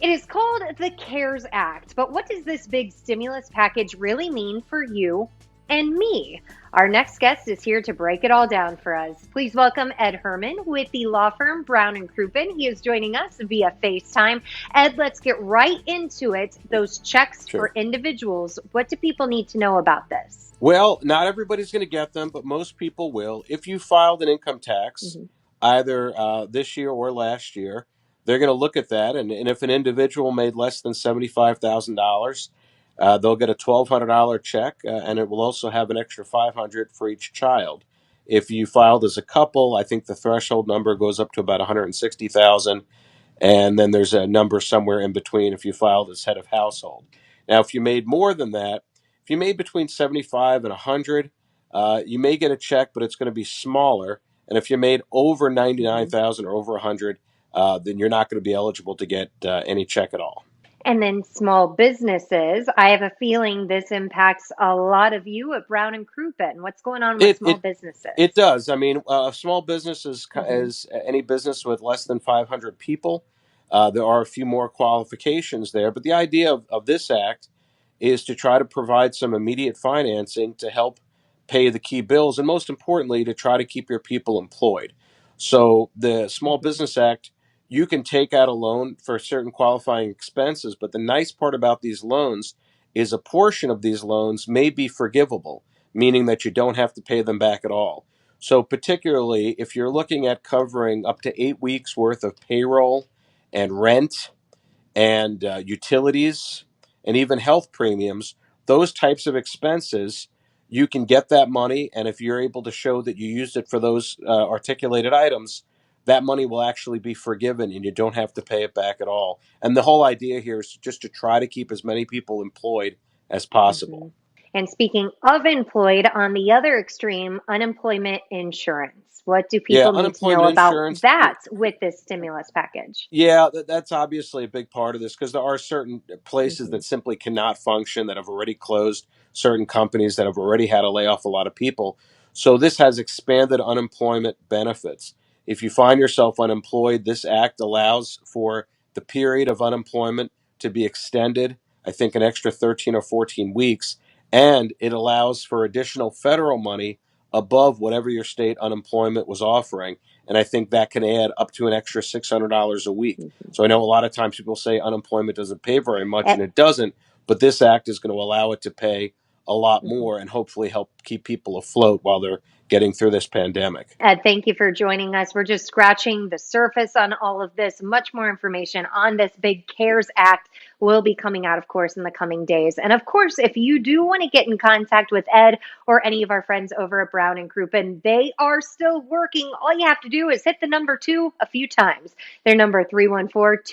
It is called the CARES Act, but what does this big stimulus package really mean for you and me? Our next guest is here to break it all down for us. Please welcome Ed Herman with the law firm Brown and Crouppen. He is joining us via FaceTime. Ed, let's get right into it. Those checks for Sure. individuals, what do people need to know about this? Well, not everybody's going to get them, but most people will. If you filed an income tax, Mhm. either this year or last year, they're going to look at that. And if an individual made less than $75,000, they'll get a $1,200 check, and it will also have an extra $500 for each child. If you filed as a couple, I think the threshold number goes up to about 160,000. And then there's a number somewhere in between if you filed as head of household. Now, if you made more than that, if you made between 75 and 100, you may get a check, but it's going to be smaller. And if you made over Mhm. 99,000 or over 100, then you're not going to be eligible to get any check at all. And then small businesses. I have a feeling this impacts a lot of you at Brown and Crouppen. What's going on with It small it it businesses? does. I mean, a small business Mhm. is any business with less than 500 people. There are a few more qualifications there, but the idea of this act is to try to provide some immediate financing to help pay the key bills, and most importantly, to try to keep your people employed. So the Small Mhm. Business Act, you can take out a loan for certain qualifying expenses, but the nice part about these loans is a portion of these loans may be forgivable, meaning that you don't have to pay them back at all. So, particularly if you're looking at covering up to 8 weeks worth of payroll and rent and utilities and even health premiums, those types of expenses, you can get that money. And if you're able to show that you used it for those articulated items, that money will actually be forgiven and you don't have to pay it back at all. And the whole idea here is just to try to keep as many people employed as possible. Mhm. And speaking of employed, on the other extreme, unemployment insurance. What do Yeah, people need to know unemployment about insurance. that with this stimulus package? Yeah, that's obviously a big part of this because there are certain places Mhm. that simply cannot function, that have already closed, certain companies that have already had to lay off a lot of people. So this has expanded unemployment benefits. If you find yourself unemployed, this act allows for the period of unemployment to be extended, I think an extra 13 or 14 weeks, and it allows for additional federal money above whatever your state unemployment was offering, and I think that can add up to an extra $600 a week. Mhm. So I know a lot of times people say unemployment doesn't pay very much, Eh, and it doesn't. But this act is going to allow it to pay a lot mhm. more, and hopefully help keep people afloat while they're getting through this pandemic. Ed, thank you for joining us. We're just scratching the surface on all of this. Much more information on this big CARES Act will be coming out, of course, in the coming days. And of course, if you do want to get in contact with Ed or any of our friends over at Brown and Crouppen, they are still working. All you have to do is hit the number 2 a few times. Their number 314